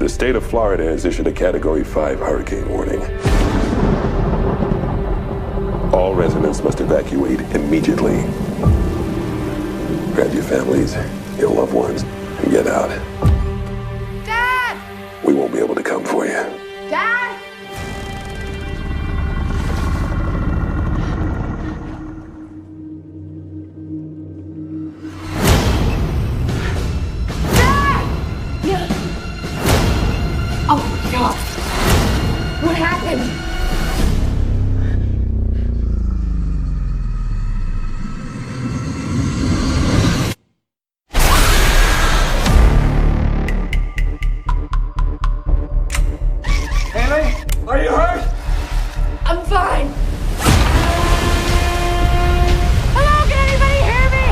The state of Florida has issued a Category 5 hurricane warning. All residents must evacuate immediately. Grab your families, your loved ones, and get out. Dad! We won't be able to come for you. Dad! Oh my God! What happened? Haley, are you hurt? I'm fine. Hello, can anybody hear me?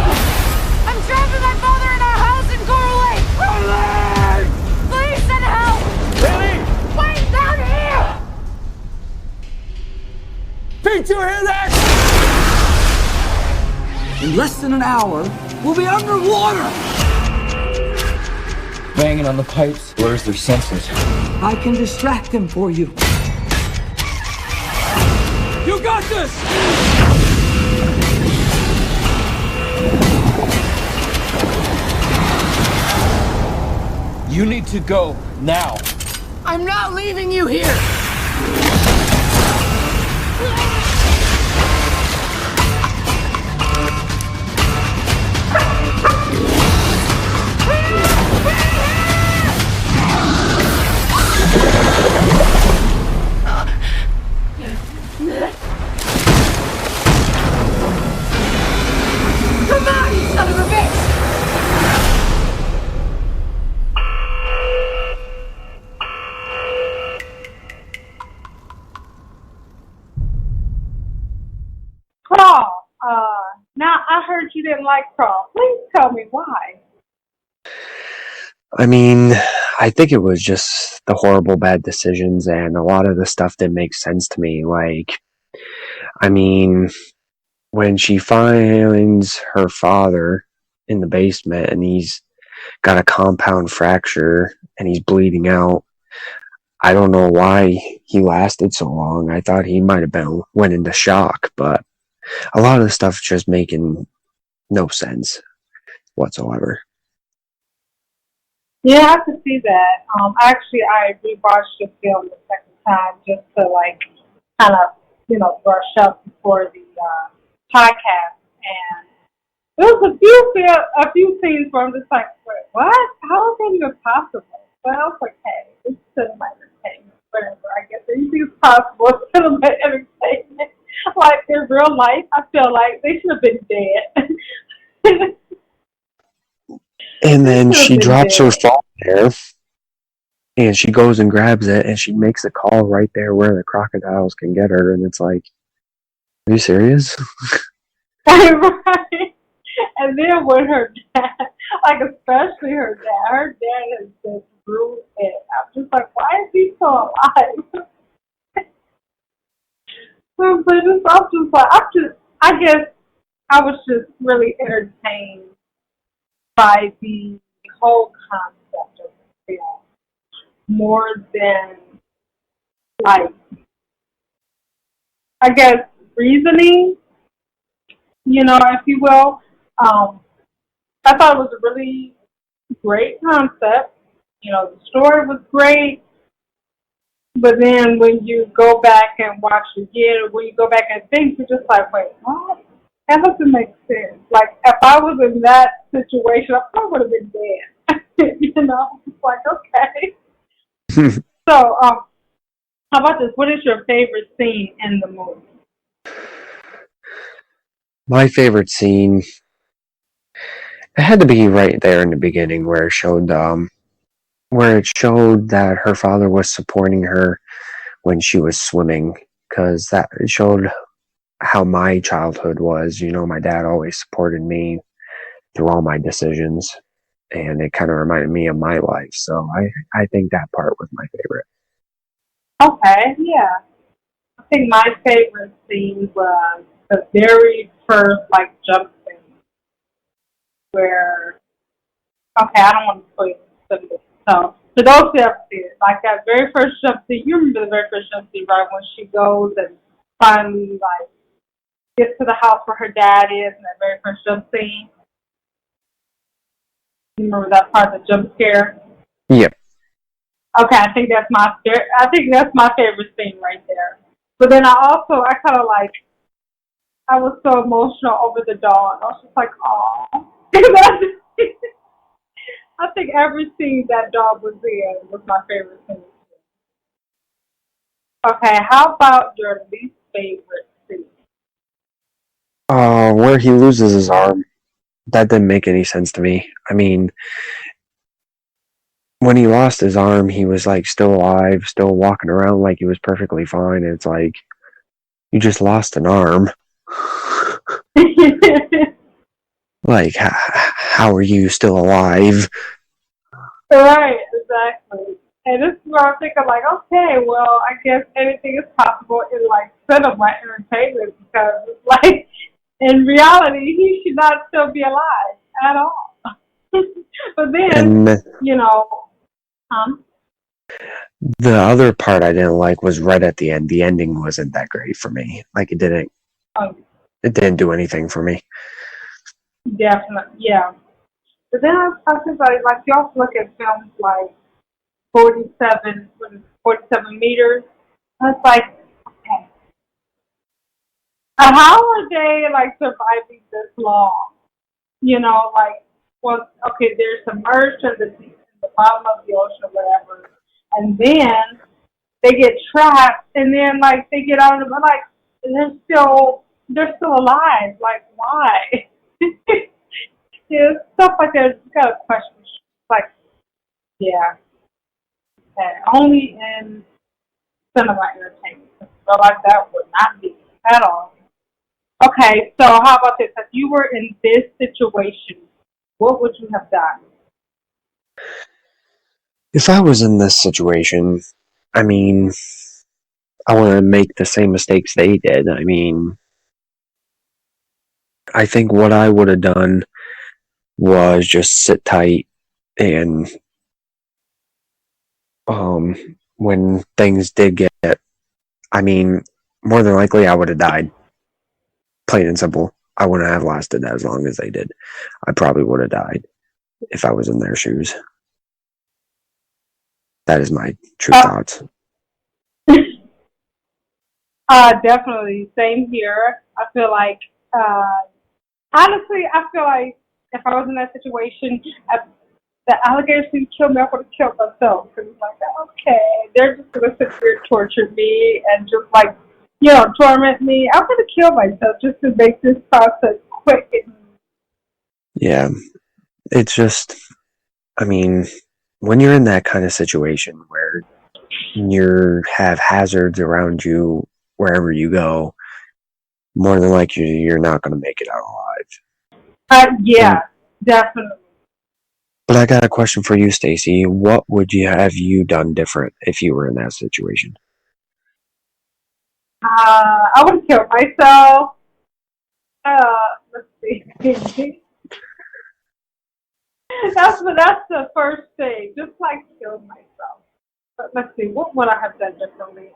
I'm trapped with my father in our house in Coral Lake. Please send help! Haley! Wait, down here! Pete, you hear that? In less than an hour, we'll be underwater! Banging on the pipes blurs their senses. I can distract them for you. You got this! You need to go now. I'm not leaving you here! Come on, you son of a bitch! Crawl. Now I heard you didn't like Crawl. Please tell me why. I mean, I think it was just the horrible bad decisions, and a lot of the stuff didn't make sense to me. Like, I mean, when she finds her father in the basement and he's got a compound fracture and he's bleeding out, I don't know why he lasted so long. I thought he might have went into shock, but a lot of the stuff just making no sense whatsoever. Yeah, I could see that. Actually, I rewatched the film the second time just to kind of, brush up before the podcast. And there was a few scenes where I'm just like, wait, what? How is that even possible? But I was like, hey, it's cinema entertainment. Whatever. I guess anything is possible. It's cinema entertainment. Like in real life, I feel like they should have been dead. And then she drops her phone there, and she goes and grabs it, and she makes a call right there where the crocodiles can get her, and it's like, are you serious? Right. And then when her dad, especially her dad has just bruised it. I'm just like, why is he so alive? I guess I was just really entertained by the whole concept of the film more than, I guess, reasoning, if you will. I thought it was a really great concept. The story was great. But then when you go back and watch it again, or when you go back and think, you're just like, wait, what? That doesn't make sense. Like, if I was in that situation, I probably would have been dead. It's like, okay. So, how about this? What is your favorite scene in the movie? My favorite scene, it had to be right there in the beginning where it showed that her father was supporting her when she was swimming, because that showed how my childhood was. My dad always supported me through all my decisions, and it kind of reminded me of my life. So I think that part was my favorite. Okay, yeah. I think my favorite scene was the very first jump scene where, okay, I don't want to spoil the stuff. For those who have seen it, like that very first jump scene, you remember the very first jump scene, right? When she goes and finally, like, gets to the house where her dad is in that very first jump scene. You remember that part of the jump scare? Yep. Okay, I think that's my favorite scene right there. But then I kind of like, I was so emotional over the dog. I was just like, oh. I think every scene that dog was in was my favorite scene. Okay, how about your least favorite scene? Where he loses his arm. That didn't make any sense to me. I mean, when he lost his arm, he was like still alive, still walking around like he was perfectly fine. It's like, you just lost an arm. Like, how are you still alive? Right, exactly. And this is where I'm thinking, like, okay, well, I guess anything is possible in, like, cinema entertainment because, it's like, in reality, he should not still be alive at all. But then, And you know, the other part I didn't like was right at the end. The ending wasn't that great for me. Like, it didn't do anything for me. definitely, yeah. But then I was thinking, like, you also look at films like 47 meters. And it's like, okay, how are they, like, surviving this long? You know, like, well, okay, they're submerged in the bottom of the ocean or whatever, and then they get trapped, and then, like, they get out of the, like, they're still alive. Like, why? Yeah, stuff like that. You gotta question. Like, yeah, okay. Only in cinema entertainment. So, like, that would not be at all. Okay, so how about this? If you were in this situation, what would you have done? If I was in this situation, I mean, I want to make the same mistakes they did. I mean, I think what I would have done was just sit tight and when things did get, I mean, more than likely I would have died. Plain and simple. I wouldn't have lasted as long as they did. I probably would have died if I was in their shoes. That is my true thoughts. Definitely. Same here. I feel like, honestly, I feel like if I was in that situation, the alligators who killed me, I would have killed myself. Because it's like, okay, they're just going to sit there and torture me and just, like, torment me. I'm going to kill myself just to make this process quick. Yeah. It's just, I mean, when you're in that kind of situation where you have hazards around you wherever you go, more than likely you're not going to make it out alive. Yeah, definitely. But I got a question for you, Stacy. What would you done different if you were in that situation? I would have killed myself. Let's see. That's the first thing. Just like kill myself. But let's see. What would I have done differently?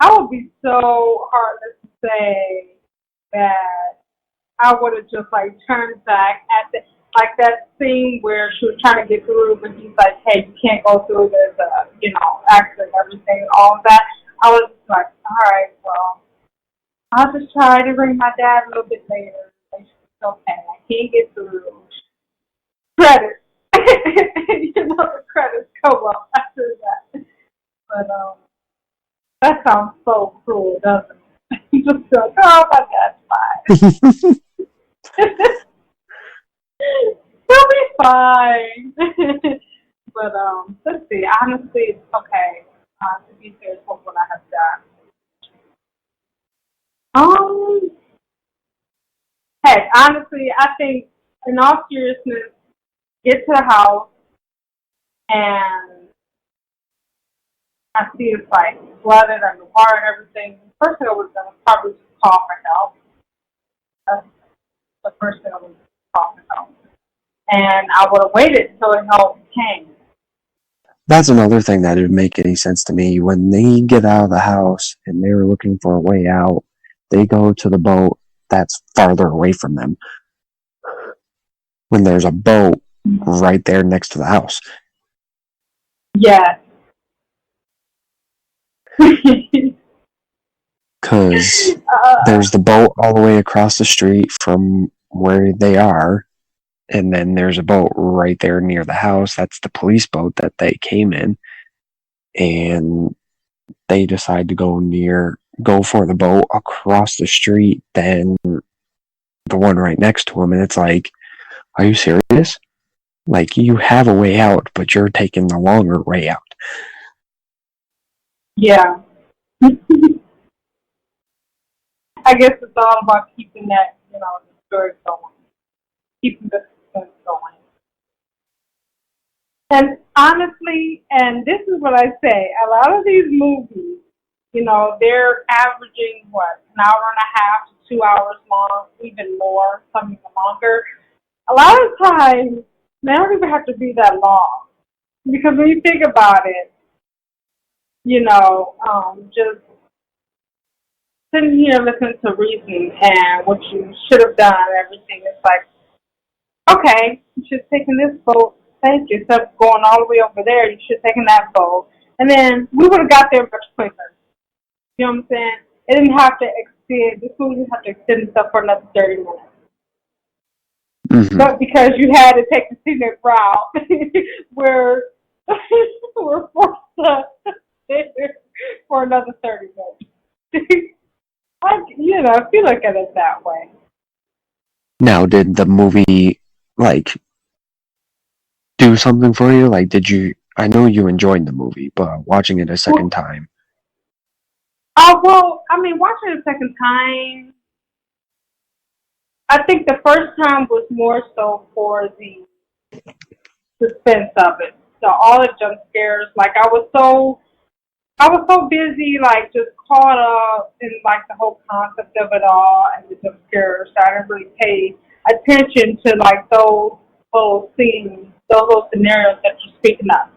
I would be so heartless to say that I would have just like turned back at like that scene where she was trying to get through, but he's like, "Hey, you can't go through. There's a accident, everything, all of that." I was just like, "All right, well, I'll just try to ring my dad a little bit later. It's okay. I can't get through." Credits. The credits go up after that. But that sounds so cruel, doesn't it? You just go, oh, my dad's fine. He'll be fine. But let's see. Honestly, it's okay. To be fair, what would I have done? Heck, honestly, I think, in all seriousness, get to the house and I see it's like flooded underwater and everything. The first thing I would have done was probably just call for help. That's the first thing I would call for help. and I would have waited until the help came. That's another thing that didn't make any sense to me. When they get out of the house and they were looking for a way out, they go to the boat that's farther away from them. When there's a boat right there next to the house. Yeah. Because there's the boat all the way across the street from where they are, and then there's a boat right there near the house. That's the police boat that they came in, and they decide to go for the boat across the street than the one right next to them, and it's like, are you serious? Like, you have a way out, but you're taking the longer way out. Yeah. I guess it's all about keeping that, the story going. Keeping the suspense going. And honestly, and this is what I say, a lot of these movies, they're averaging, an hour and a half to 2 hours long, even more, some even longer. A lot of times, they don't even have to be that long. Because when you think about it, just sitting here listening to reason and what you should have done and everything, it's like, okay, you should have taken this boat. Thank you. Instead of going all the way over there, you should have taken that boat. And then we would have got there much quicker. You know what I'm saying? It didn't have to extend, this movie didn't have to extend itself for another 30 minutes. Mm-hmm. But because you had to take the scenic route, we're forced to stay there for another 30 minutes. If you look at it that way. Now, did the movie, do something for you? I know you enjoyed the movie, but watching it a second time. Watching it a second time, I think the first time was more so for the suspense of it. So all the jump scares, I was so busy, just caught up in, the whole concept of it all and the jump scares. I didn't really pay attention to, those little scenes, those little scenarios that you're speaking of.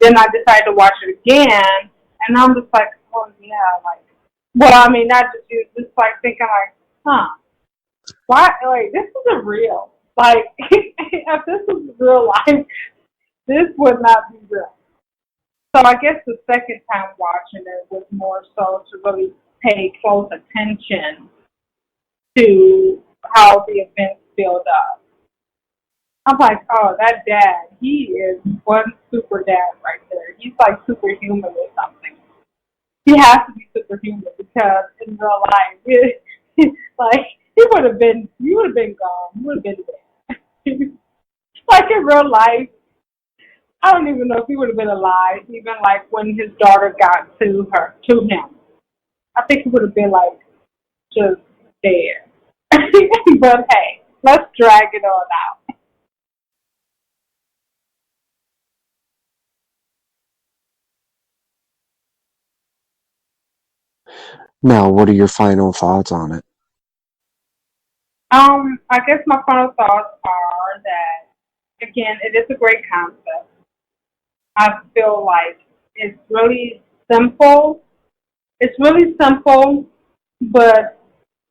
Then I decided to watch it again, and I'm just like, oh, yeah, not just you, just, thinking, why, this isn't real. If this was real life, this would not be real. So I guess the second time watching it was more so to really pay close attention to how the events build up. I'm like, oh, that dad, he is one super dad right there. He's superhuman or something. He has to be superhuman because in real life, you would have been gone. You would have been dead. In real life, I don't even know if he would have been alive, even when his daughter got to him. I think he would have been just dead. But hey, let's drag it on out. Now, what are your final thoughts on it? I guess my final thoughts are that, again, it is a great concept. I feel like it's really simple. It's really simple, but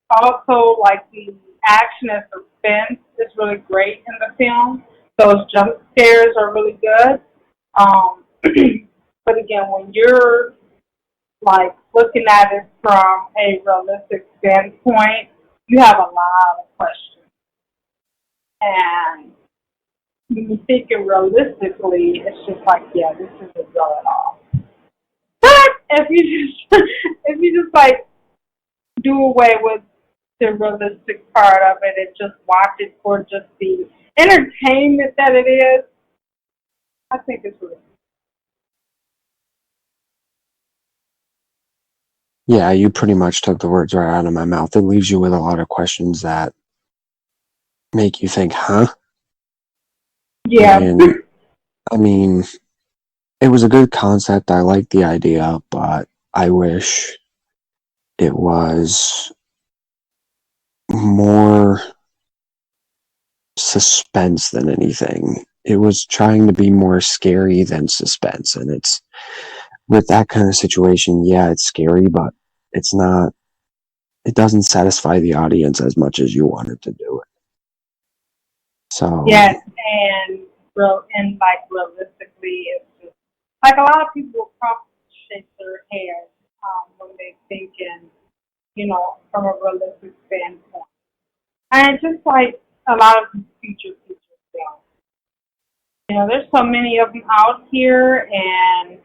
also the action and suspense is really great in the film. Those jump scares are really good. But again, when you're looking at it from a realistic standpoint, you have a lot of questions. And when you think it realistically, it's just yeah, this isn't real at all. But if you just do away with the realistic part of it and just watch it for just the entertainment that it is, I think it's really. Yeah, you pretty much took the words right out of my mouth. It leaves you with a lot of questions that make you think, huh? Yeah. And, it was a good concept. I like the idea, but I wish it was more suspense than anything. It was trying to be more scary than suspense, and it's with that kind of situation, yeah, it's scary, but it's not. It doesn't satisfy the audience as much as you want it to do it. So Yes, and like realistically, it's just like a lot of people will probably shake their head when they thinking, from a realistic standpoint. And it's just like a lot of these future films. There's so many of them out here, and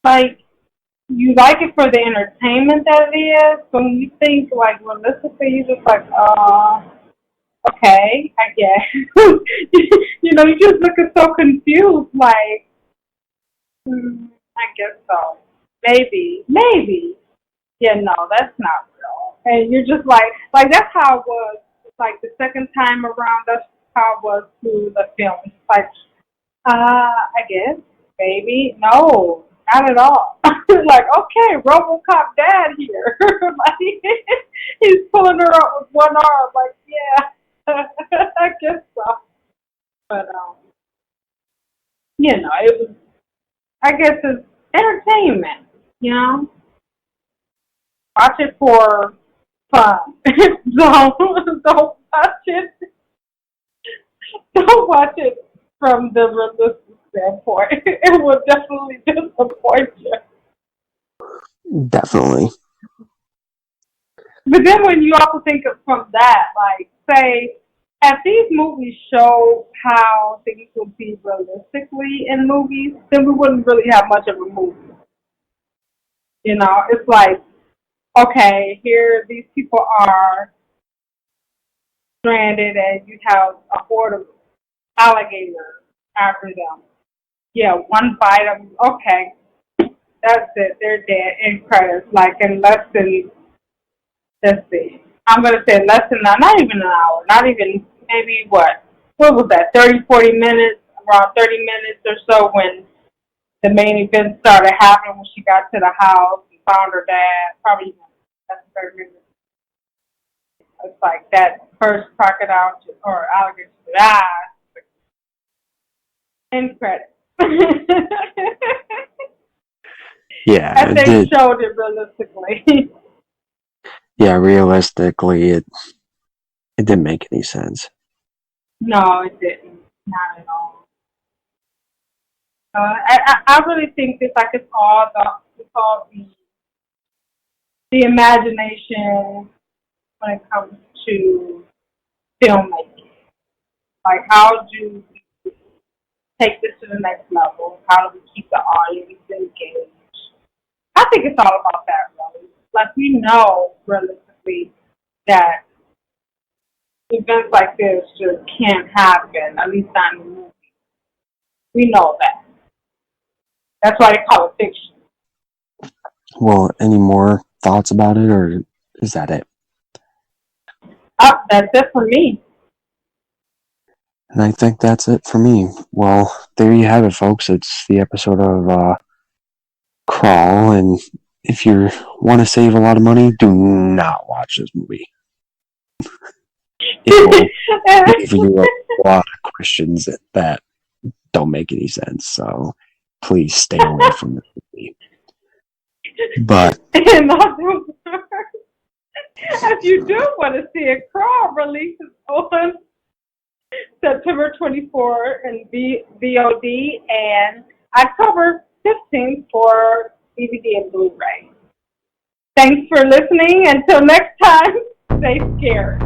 like you like it for the entertainment that it is. So when you think like realistically, you're just like, okay, I guess. You just looking so confused, like, I guess so. Maybe. Yeah, no, that's not real. And you're just like that's how it was. Like the second time around, that's how it was through the film. It's like, I guess, maybe, no, not at all. Like, okay, RoboCop dad here. Like, he's pulling her up with one arm. Like, yeah, I guess so. But it was. I guess it's entertainment. Watch it for fun. Don't watch it. Don't watch it from the realistic standpoint. It will definitely disappoint you. definitely. But then when you also think of from that, like, say, if these movies show how things would be realistically in movies, then we wouldn't really have much of a movie. It's like, okay, here these people are stranded and you have a horde of alligators after them. Yeah, one bite of them, okay, that's it, they're dead, in credits, like in less than, let's see, I'm going to say less than, not even an hour, not even, maybe what was that, 30, 40 minutes, around 30 minutes or so when the main event started happening when she got to the house and found her dad, probably less than 30 minutes. It's like that first crocodile or alligator in credits. Yeah, and they showed it realistically. Yeah, realistically, it didn't make any sense. No, it didn't. Not at all. I really think it's like it's all the imagination when it comes to filmmaking. Like, how do we take this to the next level? How do we keep the audience engaged? I think it's all about that, really. Like, we know realistically that events like this just can't happen, at least not in the movie. We know that. That's why they call it fiction. Well, any more thoughts about it, or is that it? That's it for me. And I think that's it for me. Well, there you have it, folks. It's the episode of Crawl, and if you want to save a lot of money, do not watch this movie. It will leave you a lot of questions that don't make any sense, so please stay away from this movie. But if you do want to see it, Crawl releases on September 24th in VOD and October 15th for DVD and Blu-ray. Thanks for listening. Until next time, stay scared.